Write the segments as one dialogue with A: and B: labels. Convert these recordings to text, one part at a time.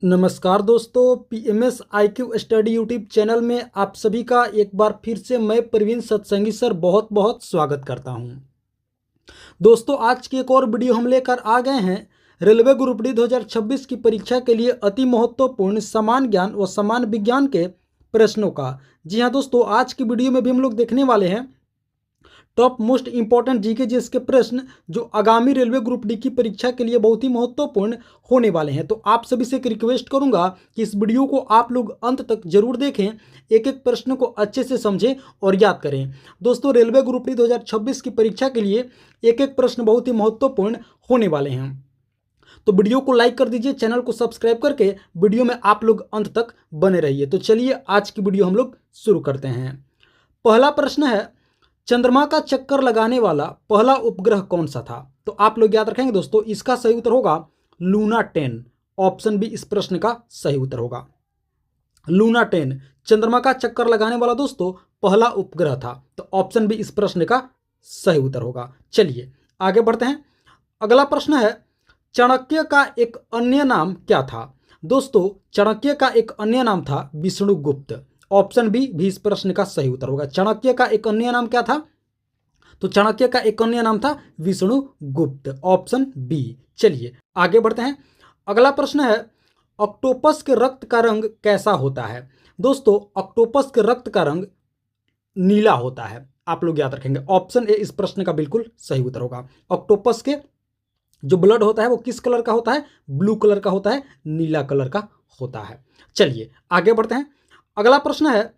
A: नमस्कार दोस्तों, PMS IQ study YouTube channel में आप सभी का एक बार फिर से मैं प्रवीण सत्संगी सर बहुत बहुत स्वागत करता हूं। दोस्तों, आज की एक और वीडियो हम लेकर आ गए हैं रेलवे ग्रुप डी 2026 की परीक्षा के लिए अति महत्वपूर्ण समान ज्ञान व समान विज्ञान के प्रश्नों का। जी हाँ दोस्तों, आज की वीडियो में भी हम लोग देखने वाले हैं top most important GK GS के प्रश्न जो आगामी रेलवे ग्रुप डी की परीक्षा के लिए बहुत ही महत्वपूर्ण होने वाले हैं। तो आप सभी से एक रिक्वेस्ट करूंगा कि इस वीडियो को आप लोग अंत तक जरूर देखें, एक एक प्रश्न को अच्छे से समझें और याद करें। दोस्तों, रेलवे ग्रुप डी 2026 की परीक्षा के लिए एक एक प्रश्न बहुत ही महत्वपूर्ण होने वाले हैं। तो वीडियो को लाइक कर दीजिए, चैनल को सब्सक्राइब करके वीडियो में आप लोग अंत तक बने रहिए। तो चलिए आज की वीडियो हम लोग शुरू करते हैं। पहला प्रश्न है, चंद्रमा का चक्कर लगाने वाला पहला उपग्रह कौन सा था? तो आप लोग याद रखेंगे दोस्तों, इसका सही उत्तर होगा लूना 10। ऑप्शन बी इस प्रश्न का सही उत्तर होगा। लूना 10 चंद्रमा का चक्कर लगाने वाला दोस्तों पहला उपग्रह था। तो ऑप्शन बी इस प्रश्न का सही उत्तर होगा। चलिए आगे बढ़ते हैं। अगला प्रश्न है, चाणक्य का एक अन्य नाम क्या था? दोस्तों, चाणक्य का एक अन्य नाम था विष्णुगुप्त। ऑप्शन बी भी इस प्रश्न का सही उत्तर होगा। चाणक्य का एक अन्य नाम क्या था? तो चाणक्य का एक अन्य नाम था विष्णुगुप्त। Option B. चलिए आगे बढ़ते हैं। अगला प्रश्न है, ऑक्टोपस के रक्त का रंग कैसा होता है? दोस्तों, ऑक्टोपस के रक्त का रंग नीला होता है। आप लोग याद रखेंगे, ऑप्शन ए इस प्रश्न का बिल्कुल सही उत्तर होगा। ऑक्टोपस के जो ब्लड होता है वो किस कलर का होता है? ब्लू कलर का होता है, नीला कलर का होता है। चलिए आगे बढ़ते हैं। अगला प्रश्न है,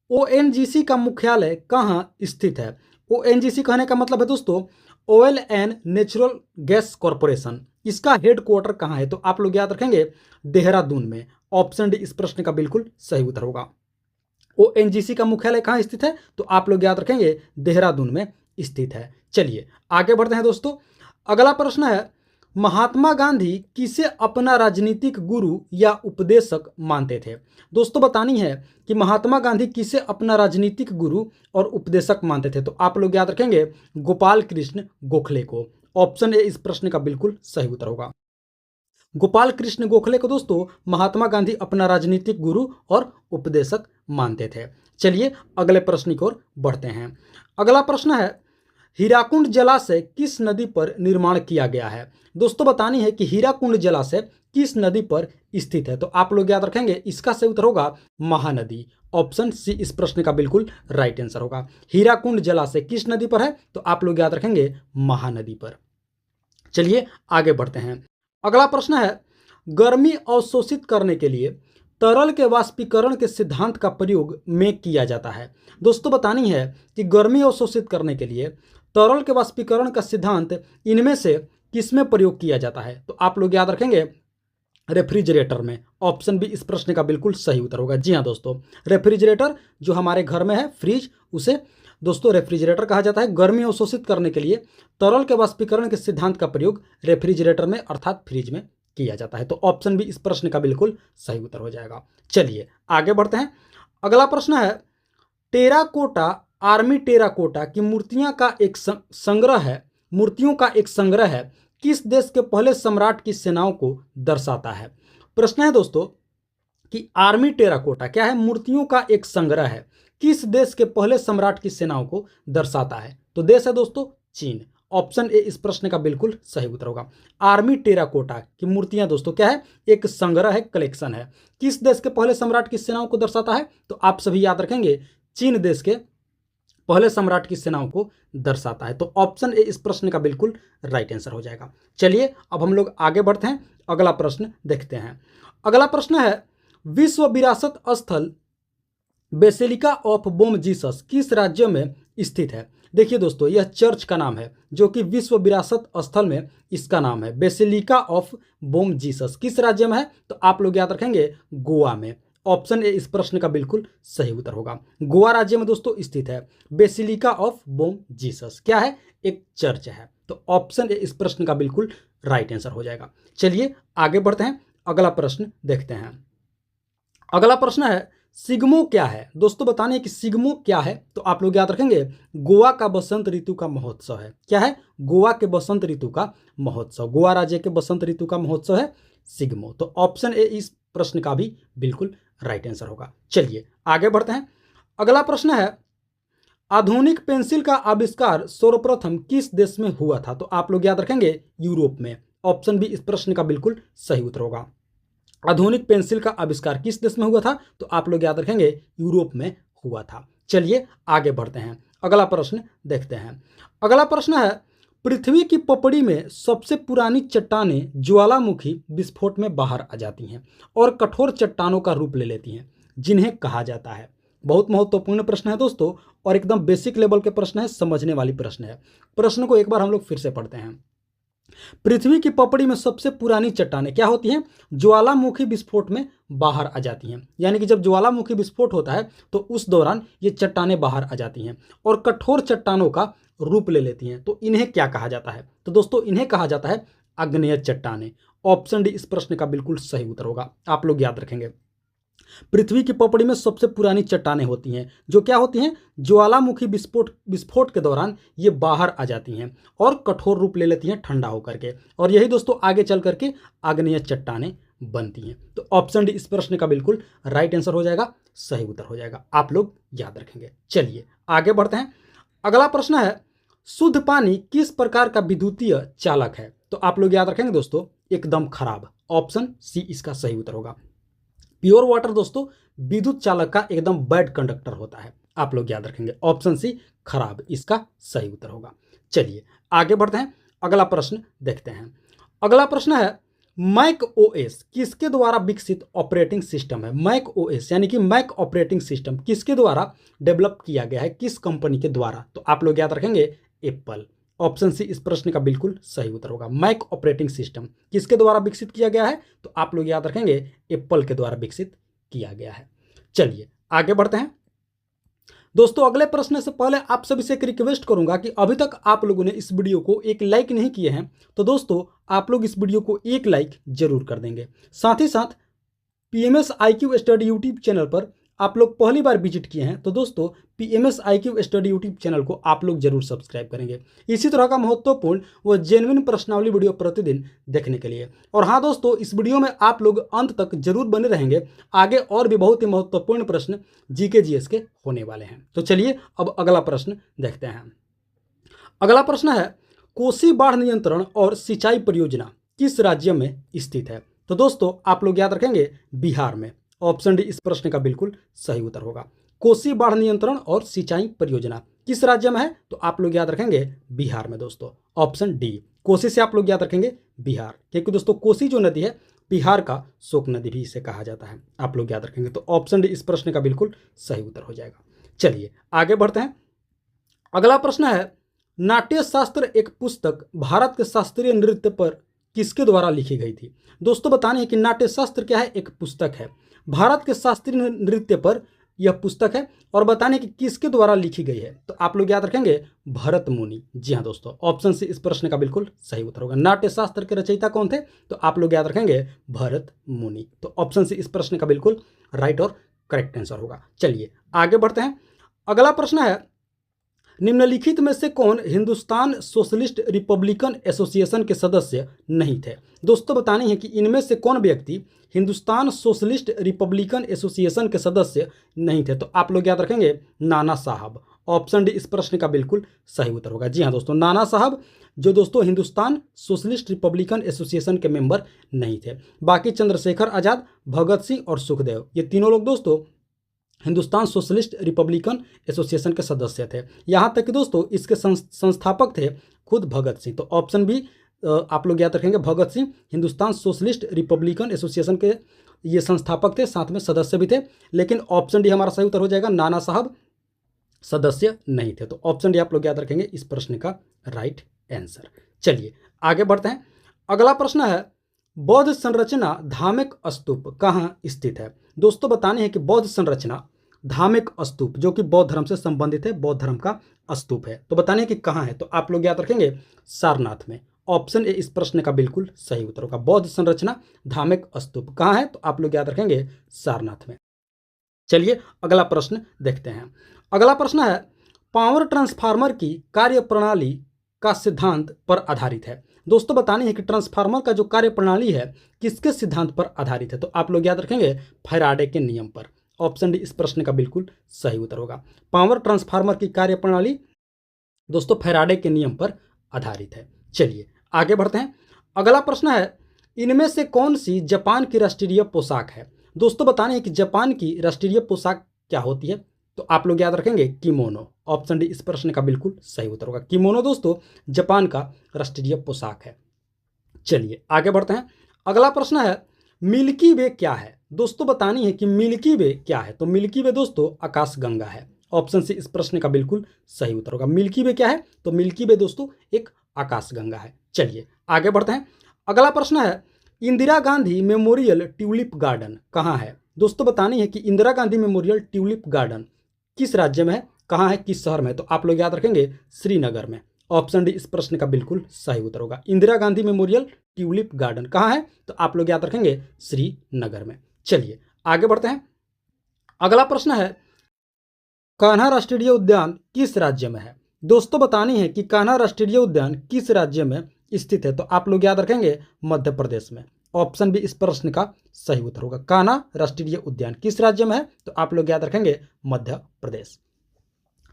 A: ओएनजीसी का मुख्यालय कहाँ स्थित है? ओएनजीसी कहने का मतलब है दोस्तों oil and natural gas corporation. इसका हेडक्वार्टर कहाँ है? तो आप लोग याद रखेंगे देहरादून में। ऑप्शन डी इस प्रश्न का बिल्कुल सही उत्तर होगा। ओएनजीसी का मुख्यालय कहाँ स्थित है? तो आप लोग याद रखेंगे देहरादून में स्थित है। चलिए आगे बढ़ते हैं दोस्तों। अगला प्रश्न है, महात्मा गांधी किसे अपना राजनीतिक गुरु या उपदेशक मानते थे? दोस्तों, बतानी है कि महात्मा गांधी किसे अपना राजनीतिक गुरु और उपदेशक मानते थे। तो आप लोग याद रखेंगे गोपाल कृष्ण गोखले को। ऑप्शन ए इस प्रश्न का बिल्कुल सही उत्तर होगा। गोपाल कृष्ण गोखले को दोस्तों महात्मा गांधी अपना राजनीतिक गुरु और उपदेशक मानते थे। चलिए अगले प्रश्न की ओर बढ़ते हैं। अगला प्रश्न है, हीराकुंड जलाशय किस नदी पर निर्माण किया गया है? दोस्तों, बतानी है कि हीराकुंड जलाशय किस नदी पर स्थित है। तो आप लोग याद रखेंगे इसका सही उत्तर होगा महानदी। ऑप्शन सी इस प्रश्न का बिल्कुल राइट आंसर होगा। हीराकुंड जलाशय किस नदी पर है? तो आप लोग याद रखेंगे महानदी पर। चलिए आगे बढ़ते हैं। अगला प्रश्न है, गर्मी अवशोषित करने के लिए तरल के वाष्पीकरण के सिद्धांत का प्रयोग में किया जाता है। दोस्तों, बतानी है कि गर्मी अवशोषित करने के लिए तरल के वाष्पीकरण का सिद्धांत इनमें से किसमें प्रयोग किया जाता है? तो आप लोग याद रखेंगे रेफ्रिजरेटर में। ऑप्शन बी इस प्रश्न का बिल्कुल सही उत्तर होगा। जी हाँ दोस्तों, रेफ्रिजरेटर जो हमारे घर में है, फ्रिज, उसे दोस्तों रेफ्रिजरेटर कहा जाता है। गर्मी अवशोषित करने के लिए तरल के वाष्पीकरण के सिद्धांत का प्रयोग रेफ्रिजरेटर में अर्थात फ्रिज में किया जाता है। तो ऑप्शन बी इस प्रश्न का बिल्कुल सही उत्तर हो जाएगा। चलिए आगे बढ़ते हैं। अगला प्रश्न है, टेराकोटा आर्मी टेराकोटा की मूर्तियां का एक संग्रह है, मूर्तियों का एक संग्रह है, किस देश के पहले सम्राट की सेनाओं को दर्शाता है? प्रश्न है दोस्तों कि आर्मी टेराकोटा क्या है? मूर्तियों का एक संग्रह है, किस देश के पहले सम्राट की सेनाओं को दर्शाता है? तो देश है दोस्तों चीन। ऑप्शन ए इस प्रश्न का बिल्कुल सही उत्तर होगा। आर्मी टेराकोटा की मूर्तियां दोस्तों क्या है? एक संग्रह है, कलेक्शन है। किस देश के पहले सम्राट की सेनाओं को दर्शाता है? तो आप सभी याद रखेंगे चीन देश के पहले सम्राट की सेनाओं को दर्शाता है। तो ऑप्शन ए इस प्रश्न का बिल्कुल राइट आंसर हो जाएगा। चलिए अब हम लोग आगे बढ़ते हैं, अगला प्रश्न देखते हैं। अगला प्रश्न है, विश्व विरासत स्थल बेसिलिका ऑफ बोम जीसस किस राज्य में स्थित है? देखिए दोस्तों, यह चर्च का नाम है जो कि विश्व विरासत स्थल में इसका नाम है बेसिलिका ऑफ बोम जीसस। किस राज्य में है? तो आप लोग याद रखेंगे गोवा में। ऑप्शन ए इस प्रश्न का बिल्कुल सही उत्तर होगा। गोवा राज्य में दोस्तों स्थित है बेसिलिका ऑफ बोम जीसस। क्या है? एक चर्च है। तो ऑप्शन ए इस प्रश्न का बिल्कुल राइट आंसर हो जाएगा। चलिए आगे बढ़ते हैं, अगला प्रश्न देखते हैं। अगला प्रश्न है, सिग्मो क्या है? दोस्तों, बताने कि सिग्मो क्या है? तो आप लोग याद रखेंगे गोवा का बसंत ऋतु का महोत्सव है। क्या है? गोवा के बसंत ऋतु का महोत्सव। गोवा राज्य के बसंत ऋतु का महोत्सव है सिग्मो। तो ऑप्शन ए इस प्रश्न का भी बिल्कुल राइट आंसर होगा। चलिए आगे बढ़ते हैं। अगला प्रश्न है, आधुनिक पेंसिल का आविष्कार सर्वप्रथम किस देश में हुआ था? तो आप लोग याद रखेंगे यूरोप में। ऑप्शन बी इस प्रश्न का बिल्कुल सही उत्तर होगा। आधुनिक पेंसिल का आविष्कार किस देश में हुआ था? तो आप लोग याद रखेंगे यूरोप में हुआ था। चलिए आगे बढ़ते हैं, अगला प्रश्न देखते हैं। अगला प्रश्न है, पृथ्वी की पपड़ी में सबसे पुरानी चट्टानें ज्वालामुखी विस्फोट में बाहर आ जाती हैं और कठोर चट्टानों का रूप ले लेती हैं, जिन्हें कहा जाता है। बहुत महत्वपूर्ण प्रश्न है दोस्तों, और एकदम बेसिक लेवल के प्रश्न है, समझने वाली प्रश्न है। प्रश्न को एक बार हम लोग फिर से पढ़ते हैं। पृथ्वी की पपड़ी में सबसे पुरानी चट्टानें क्या होती हैं? ज्वालामुखी विस्फोट में बाहर आ जाती हैं। यानी कि जब ज्वालामुखी विस्फोट होता है तो उस दौरान ये चट्टानें बाहर आ जाती हैं और कठोर चट्टानों का रूप ले लेती हैं। तो इन्हें क्या कहा जाता है? तो दोस्तों इन्हें कहा जाता है आग्नेय चट्टानें। ऑप्शन डी इस प्रश्न का बिल्कुल सही उत्तर होगा। आप लोग याद रखेंगे, पृथ्वी की पपड़ी में सबसे पुरानी चट्टानें होती हैं जो क्या होती हैं? ज्वालामुखी विस्फोट के दौरान ये बाहर आ जाती हैं और कठोर रूप ले लेती हैं ठंडा होकर के, और यही दोस्तों आगे चल करके आग्नेय चट्टानें बनती हैं। तो ऑप्शन डी इस प्रश्न का बिल्कुल राइट आंसर हो जाएगा, सही उत्तर हो जाएगा। आप लोग याद रखेंगे। चलिए आगे बढ़ते हैं। अगला प्रश्न है, शुद्ध पानी किस प्रकार का विद्युतीय चालक है? तो आप लोग याद रखेंगे दोस्तों, एकदम खराब। ऑप्शन सी इसका सही उत्तर होगा। प्योर वाटर दोस्तों विद्युत चालक का एकदम बैड कंडक्टर होता है। आप लोग याद रखेंगे, ऑप्शन सी खराब इसका सही उत्तर होगा। चलिए आगे बढ़ते हैं, अगला प्रश्न देखते हैं। अगला प्रश्न है, मैक ओएस किसके द्वारा विकसित ऑपरेटिंग सिस्टम है? मैक ओएस यानी कि मैक ऑपरेटिंग सिस्टम किसके द्वारा डेवलप किया गया है, किस कंपनी के द्वारा? तो आप लोग याद रखेंगे एप्पल। ऑप्शन सी इस प्रश्न का बिल्कुल सही उत्तर होगा। मैक ऑपरेटिंग सिस्टम किसके द्वारा विकसित किया गया है? तो आप लोग याद रखेंगे एप्पल के द्वारा विकसित किया गया है। चलिए आगे बढ़ते हैं दोस्तों। अगले प्रश्न से पहले आप सभी से एक रिक्वेस्ट करूंगा कि अभी तक आप लोगों ने इस वीडियो को एक लाइक नहीं किए हैं, तो दोस्तों आप लोग इस वीडियो को एक लाइक जरूर कर देंगे। साथ ही साथ PMS IQ study YouTube channel पर आप लोग पहली बार विजिट किए हैं तो दोस्तों PMS IQ study YouTube channel को आप लोग जरूर सब्सक्राइब करेंगे, इसी तरह का महत्वपूर्ण व जेन्युइन प्रश्नावली वीडियो प्रतिदिन देखने के लिए। और हाँ दोस्तों, इस वीडियो में आप लोग अंत तक जरूर बने रहेंगे, आगे और भी बहुत ही महत्वपूर्ण प्रश्न जीके जीएस के होने वाले हैं। तो चलिए अब अगला प्रश्न देखते हैं। अगला प्रश्न है, कोसी बाढ़ नियंत्रण और सिंचाई परियोजना किस राज्य में स्थित है? तो दोस्तों आप लोग याद रखेंगे बिहार में। ऑप्शन डी इस प्रश्न का बिल्कुल सही उत्तर होगा। कोसी बाढ़ नियंत्रण और सिंचाई परियोजना किस राज्य में है? तो आप लोग याद रखेंगे बिहार में दोस्तों। ऑप्शन डी, कोसी से आप लोग याद रखेंगे बिहार, क्योंकि दोस्तों कोसी जो नदी है बिहार का शोक नदी भी इसे कहा जाता है। आप लोग याद रखेंगे, तो ऑप्शन डी इस प्रश्न का बिल्कुल सही उत्तर हो जाएगा। चलिए आगे बढ़ते हैं। अगला प्रश्न है, नाट्य शास्त्र एक पुस्तक भारत के शास्त्रीय नृत्य पर किसके द्वारा लिखी गई थी? दोस्तों बताने है कि नाट्य शास्त्र क्या है? एक पुस्तक है, भारत के शास्त्रीय नृत्य पर यह पुस्तक है, और बताने कि किसके द्वारा लिखी गई है? तो आप लोग याद रखेंगे भरत मुनि। जी हाँ दोस्तों, ऑप्शन सी इस प्रश्न का बिल्कुल सही उत्तर होगा। नाट्य शास्त्र के रचयिता कौन थे? तो आप लोग याद रखेंगे भरत मुनि। तो ऑप्शन सी इस प्रश्न का बिल्कुल राइट और करेक्ट आंसर होगा। चलिए आगे बढ़ते हैं। अगला प्रश्न है, निम्नलिखित में से कौन हिंदुस्तान सोशलिस्ट रिपब्लिकन एसोसिएशन के सदस्य नहीं थे? दोस्तों बतानी है कि इनमें से कौन व्यक्ति हिंदुस्तान सोशलिस्ट रिपब्लिकन एसोसिएशन के सदस्य नहीं थे? तो आप लोग याद रखेंगे नाना साहब। ऑप्शन डी इस प्रश्न का बिल्कुल सही उत्तर होगा। जी हाँ दोस्तों, नाना साहब जो दोस्तों हिंदुस्तान सोशलिस्ट रिपब्लिकन एसोसिएशन के मेंबर नहीं थे। बाकी चंद्रशेखर आजाद, भगत सिंह और सुखदेव, ये तीनों लोग दोस्तों हिंदुस्तान सोशलिस्ट रिपब्लिकन एसोसिएशन के सदस्य थे। यहाँ तक कि दोस्तों इसके संस्थापक थे खुद भगत सिंह। तो ऑप्शन बी आप लोग याद रखेंगे, Bhagat Singh Hindustan socialist republican association के ये संस्थापक थे, साथ में सदस्य भी थे। लेकिन ऑप्शन डी हमारा सही उत्तर हो जाएगा, नाना साहब सदस्य नहीं थे। तो ऑप्शन डी आप लोग याद रखेंगे इस प्रश्न का राइट आंसर। चलिए आगे बढ़ते हैं। अगला प्रश्न है, बौद्ध संरचना धामिक स्तूप कहाँ स्थित है? दोस्तों बताने हैं कि बौद्ध संरचना धामिक स्तूप जो कि बौद्ध धर्म से संबंधित है, बौद्ध धर्म का स्तूप है, तो बताने हैं कि कहाँ है? तो आप लोग याद रखेंगे सारनाथ में। ऑप्शन ए इस प्रश्न का बिल्कुल सही उत्तर होगा। बौद्ध संरचना धामिक स्तूप कहाँ है? तो आप लोग याद रखेंगे सारनाथ में। चलिए अगला प्रश्न देखते हैं। अगला प्रश्न है, पावर ट्रांसफार्मर की कार्य प्रणाली का सिद्धांत पर आधारित है? दोस्तों बतानी है कि ट्रांसफार्मर का जो कार्य प्रणाली है किसके सिद्धांत पर आधारित है, तो आप लोग याद रखेंगे फैराडे के नियम पर। ऑप्शन डी इस प्रश्न का बिल्कुल सही उत्तर होगा। पावर ट्रांसफार्मर की कार्य प्रणाली दोस्तों फैराडे के नियम पर आधारित है। चलिए आगे बढ़ते हैं। अगला प्रश्न है, इनमें से कौन सी जापान की राष्ट्रीय पोशाक है। दोस्तों बताने है कि जापान की राष्ट्रीय पोशाक क्या होती है, तो आप लोग याद रखेंगे किमोनो। ऑप्शन डी इस प्रश्न का बिल्कुल सही उत्तर होगा। किमोनो दोस्तों जापान का राष्ट्रीय पोशाक है। चलिए आगे बढ़ते हैं। अगला प्रश्न है, मिल्की वे क्या है। दोस्तों बतानी है कि मिल्की वे क्या है, तो मिल्की वे दोस्तों आकाशगंगा है। ऑप्शन सी इस प्रश्न का बिल्कुल सही उत्तर होगा। मिल्की वे क्या है, तो मिल्की वे दोस्तों एक आकाशगंगा है। चलिए आगे बढ़ते हैं। अगला प्रश्न है, Indira Gandhi memorial tulip garden कहाँ है। दोस्तों बतानी है कि Indira Gandhi memorial tulip garden किस राज्य में है, कहाँ है, किस शहर में, तो आप लोग याद रखेंगे श्रीनगर में। ऑप्शन डी इस प्रश्न का बिल्कुल सही उत्तर होगा। Indira Gandhi memorial tulip garden कहाँ है, तो आप लोग याद रखेंगे श्रीनगर में। चलिए आगे बढ़ते हैं। अगला प्रश्न है, कान्हा राष्ट्रीय उद्यान किस राज्य में है। दोस्तों बतानी है कि कान्हा राष्ट्रीय उद्यान किस राज्य में स्थित है, तो आप लोग याद रखेंगे मध्य प्रदेश में। ऑप्शन बी इस प्रश्न का सही उत्तर होगा। कान्हा राष्ट्रीय उद्यान किस राज्य में है, तो आप लोग याद रखेंगे मध्य प्रदेश।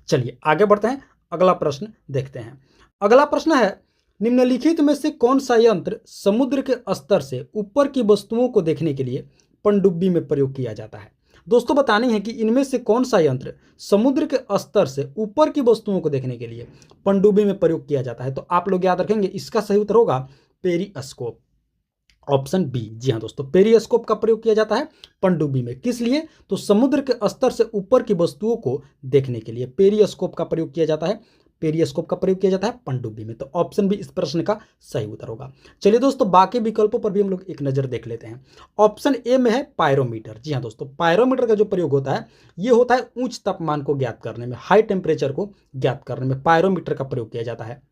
A: चलिए आगे बढ़ते हैं। अगला प्रश्न देखते हैं। अगला प्रश्न है, निम्नलिखित में से कौन सा यंत्र समुद्र के स्तर से ऊपर की वस्तुओं को देखने के लिए पनडुब्बी में प्रयोग किया जाता है। दोस्तों बतानी है कि इनमें से कौन सा यंत्र समुद्र के स्तर से ऊपर की वस्तुओं को देखने के लिए पनडुब्बी में प्रयोग किया जाता है, तो आप लोग याद रखेंगे इसका सही उत्तर होगा पेरिस्कोप। ऑप्शन बी, जी हाँ दोस्तों, पेरिस्कोप का प्रयोग किया जाता है पनडुब्बी में। किस लिए, तो समुद्र के स्तर से ऊपर की वस्तुओं को देखने के लिए पेरिस्कोप का प्रयोग किया जाता है। पेरिस्कोप का प्रयोग किया जाता है पनडुब्बी में, तो ऑप्शन बी इस प्रश्न का सही उत्तर होगा। चलिए दोस्तों बाकी विकल्पों पर भी हम लोग एक नजर देख लेते हैं। ऑप्शन ए में है पायरोमीटर। जी हाँ दोस्तों, पायरोमीटर का जो प्रयोग होता है ये होता है उच्च तापमान को ज्ञात करने में, हाई टेम्परेचर को ज्ञात करने में पायरोमीटर का प्रयोग किया जाता है।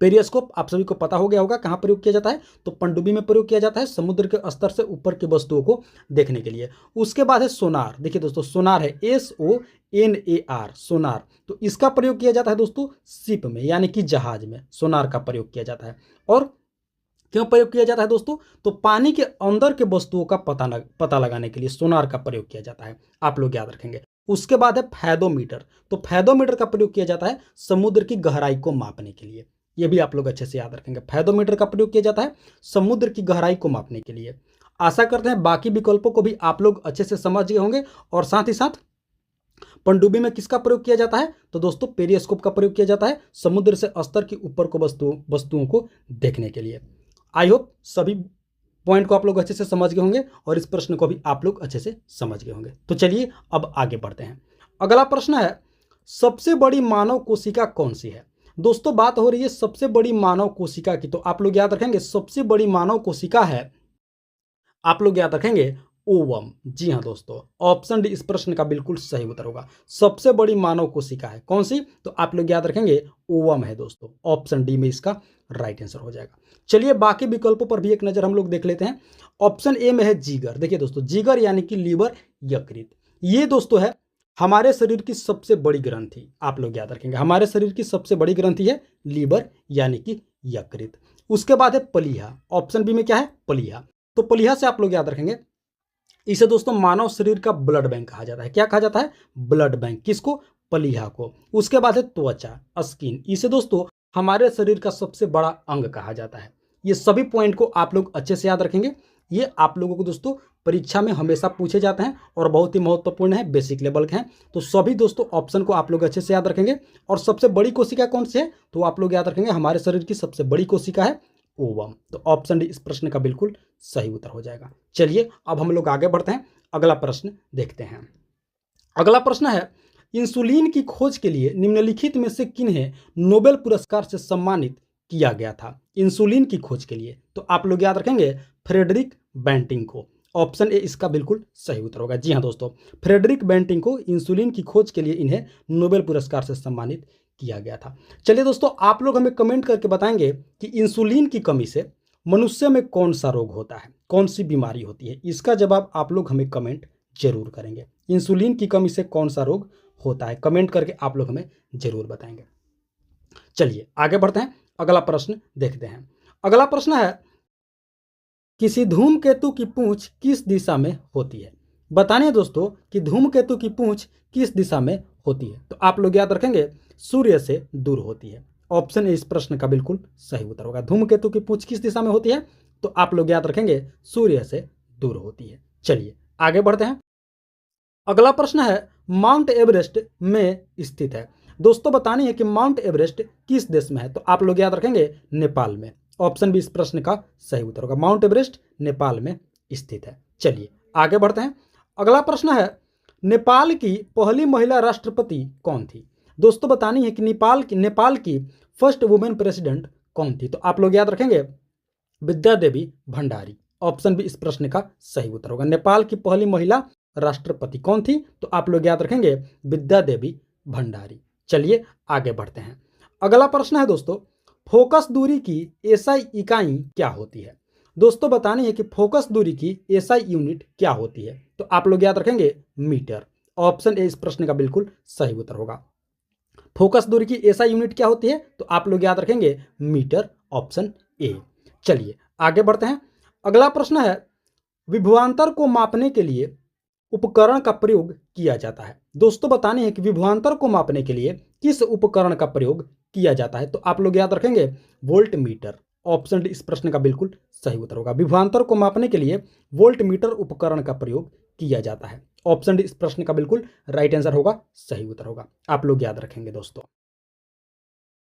A: पेरिस्कोप आप सभी को पता हो गया होगा कहाँ प्रयोग किया जाता है, तो पनडुब्बी में प्रयोग किया जाता है समुद्र के स्तर से ऊपर की वस्तुओं को देखने के लिए। उसके बाद है सोनार। देखिए दोस्तों सोनार है SONAR सोनार, तो इसका प्रयोग किया जाता है दोस्तों शिप में यानी कि जहाज में सोनार का प्रयोग किया जाता है। और क्यों प्रयोग किया जाता है दोस्तों, तो पानी के अंदर के वस्तुओं का पता लगाने के लिए सोनार का प्रयोग किया जाता है, आप लोग याद रखेंगे। उसके बाद है फैदोमीटर। तो फैदोमीटर का प्रयोग किया जाता है समुद्र की गहराई को मापने के लिए, ये भी आप लोग अच्छे से याद रखेंगे। फैदोमीटर का प्रयोग किया जाता है समुद्र की गहराई को मापने के लिए। आशा करते हैं बाकी विकल्पों को भी आप लोग अच्छे से समझ गए होंगे। और साथ ही साथ पनडुब्बी में किसका प्रयोग किया जाता है, तो दोस्तों पेरिस्कोप का प्रयोग किया जाता है समुद्र से स्तर के ऊपर को वस्तुओं को देखने के लिए। आई होप सभी पॉइंट को आप लोग अच्छे से समझ गए होंगे और इस प्रश्न को भी आप लोग अच्छे से समझ गए होंगे। तो चलिए अब आगे बढ़ते हैं। अगला प्रश्न है, सबसे बड़ी मानव कोशिका कौन सी है। दोस्तों बात हो रही है सबसे बड़ी मानव कोशिका की, तो आप लोग याद रखेंगे सबसे बड़ी मानव कोशिका है, आप लोग याद रखेंगे ओवम। जी हाँ दोस्तों, ऑप्शन डी इस प्रश्न का बिल्कुल सही उत्तर होगा। सबसे बड़ी मानव कोशिका है कौन सी, तो आप लोग याद रखेंगे ओवम है दोस्तों। ऑप्शन डी में इसका राइट आंसर हो जाएगा। चलिए बाकी विकल्पों पर भी एक नजर हम लोग देख लेते हैं। ऑप्शन ए में है जिगर। देखिए दोस्तों जिगर यानी कि लीवर यकृत, ये दोस्तों है हमारे शरीर की सबसे बड़ी ग्रंथि, आप लोग याद रखेंगे हमारे शरीर की सबसे बड़ी ग्रंथि है लीवर यानी कि यकृत। उसके बाद है प्लीहा। ऑप्शन बी में क्या है, प्लीहा। तो प्लीहा से आप लोग याद रखेंगे इसे दोस्तों मानव शरीर का ब्लड बैंक कहा जाता है। क्या कहा जाता है, ब्लड बैंक। किसको, प्लीहा को। उसके बाद है त्वचा, स्किन, इसे दोस्तों हमारे शरीर का सबसे बड़ा अंग कहा जाता है। ये सभी पॉइंट को आप लोग अच्छे से याद रखेंगे, ये आप लोगों को दोस्तों परीक्षा में हमेशा पूछे जाते हैं और बहुत ही महत्वपूर्ण है, बेसिक लेवल के हैं। तो सभी दोस्तों ऑप्शन को आप लोग अच्छे से याद रखेंगे। और सबसे बड़ी कोशिका कौन सी है, तो आप लोग याद रखेंगे हमारे शरीर की सबसे बड़ी कोशिका है ओवम। तो ऑप्शन डी इस प्रश्न का बिल्कुल सही उत्तर हो जाएगा। चलिए अब हम लोग आगे बढ़ते हैं, अगला प्रश्न देखते हैं। अगला प्रश्न है, इंसुलिन की खोज के लिए निम्नलिखित में से किन्हें नोबेल पुरस्कार से सम्मानित किया गया था। इंसुलिन की खोज के लिए, तो आप लोग याद रखेंगे फ्रेडरिक बेंटिंग को। ऑप्शन ए इसका बिल्कुल सही उत्तर होगा। जी हाँ दोस्तों, फ्रेडरिक बेंटिंग को इंसुलिन की खोज के लिए इन्हें नोबेल पुरस्कार से सम्मानित किया गया था। चलिए दोस्तों आप लोग हमें कमेंट करके बताएंगे कि इंसुलिन की कमी से मनुष्य में कौन सा रोग होता है, कौन सी बीमारी होती है। इसका जवाब आप लोग हमें कमेंट जरूर करेंगे। इंसुलिन की कमी से कौन सा रोग होता है, कमेंट करके आप लोग हमें जरूर बताएंगे। चलिए आगे बढ़ते हैं, अगला प्रश्न देखते हैं। अगला प्रश्न है, किसी धूमकेतु की पूंछ किस दिशा में होती है? बताने है दोस्तों कि धूमकेतु की पूंछ किस दिशा में होती है। तो आप लोग याद रखेंगे सूर्य से दूर होती है। ऑप्शन ए इस प्रश्न का बिल्कुल सही उत्तर होगा। धूमकेतु की पूंछ किस दिशा में होती है? तो आप लोग याद रखेंगे सूर्य से दूर होती है। चलिए आगे बढ़ते हैं। अगला प्रश्न है, माउंट एवरेस्ट में स्थित है। दोस्तों बतानी है कि माउंट एवरेस्ट किस देश में है। तो आप लोग याद रखेंगे नेपाल में। ऑप्शन बी इस प्रश्न का सही उत्तर होगा। माउंट एवरेस्ट नेपाल में स्थित है। चलिए आगे बढ़ते हैं। अगला प्रश्न है, नेपाल की पहली महिला राष्ट्रपति कौन थी? दोस्तों बतानी है कि नेपाल की फर्स्ट वुमेन प्रेसिडेंट कौन थी? तो आप लोग याद रखेंगे विद्या देवी भंडारी। ऑप्शन बी इस प्रश्न का सही उत्तर होगा। नेपाल की पहली महिला राष्ट्रपति कौन थी? तो आप लोग याद रखेंगे विद्या देवी भंडारी। चलिए आगे बढ़ते हैं। अगला प्रश्न है दोस्तों, फोकस दूरी की एसआई इकाई क्या होती है? दोस्तों बतानी है कि फोकस दूरी की एसआई यूनिट क्या होती है? तो आप लोग याद रखेंगे मीटर। ऑप्शन ए इस प्रश्न का बिल्कुल सही उत्तर होगा। फोकस दूरी की एसआई यूनिट क्या होती है? तो आप लोग याद रखेंगे मीटर। Option A. चलिए आगे बढ़ते हैं। अगला प्रश्न है, विभवांतर को मापने के लिए उपकरण का प्रयोग किया जाता है। दोस्तों बताने हैं कि विभवांतर को मापने के लिए किस उपकरण का प्रयोग किया जाता है? तो आप लोग याद रखेंगे वोल्ट मीटर। ऑप्शन डी इस प्रश्न का बिल्कुल सही उत्तर होगा। विभवांतर को मापने के लिए वोल्ट मीटर उपकरण का प्रयोग किया जाता है। ऑप्शन डी इस प्रश्न का बिल्कुल राइट आंसर होगा, सही उत्तर होगा। आप लोग याद रखेंगे दोस्तों।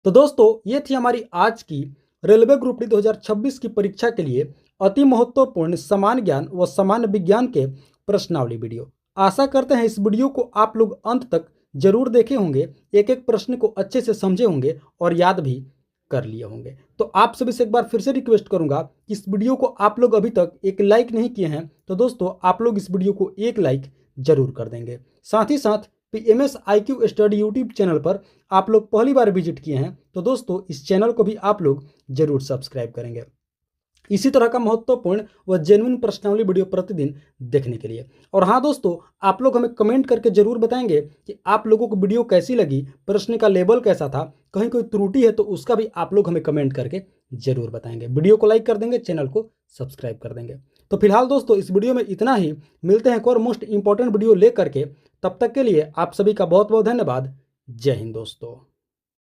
A: तो दोस्तों ये थी हमारी आज की रेलवे ग्रुप डी 2026 की परीक्षा के लिए अति महत्वपूर्ण सामान्य ज्ञान व सामान्य विज्ञान के प्रश्नावली वीडियो। आशा करते हैं इस वीडियो को आप लोग अंत तक जरूर देखे होंगे, एक एक प्रश्न को अच्छे से समझे होंगे और याद भी कर लिए होंगे। तो आप सभी से एक बार फिर से रिक्वेस्ट करूंगा कि इस वीडियो को आप लोग अभी तक एक लाइक नहीं किए हैं तो दोस्तों आप लोग इस वीडियो को एक लाइक जरूर कर देंगे। साथ ही साथ PMS IQ study YouTube channel पर आप लोग पहली बार विजिट किए हैं तो दोस्तों इस चैनल को भी आप लोग जरूर सब्सक्राइब करेंगे इसी तरह का महत्वपूर्ण व जेन्युइन प्रश्नावली वीडियो प्रतिदिन देखने के लिए। और हाँ दोस्तों, आप लोग हमें कमेंट करके जरूर बताएंगे कि आप लोगों को वीडियो कैसी लगी, प्रश्न का लेवल कैसा था, कहीं कोई त्रुटि है तो उसका भी आप लोग हमें कमेंट करके जरूर बताएंगे। वीडियो को लाइक कर देंगे, चैनल को सब्सक्राइब कर देंगे। तो फिलहाल दोस्तों इस वीडियो में इतना ही। मिलते हैं एक और मोस्ट इंपॉर्टेंट वीडियो लेकर के। तब तक के लिए आप सभी का बहुत बहुत धन्यवाद। जय हिंद दोस्तों।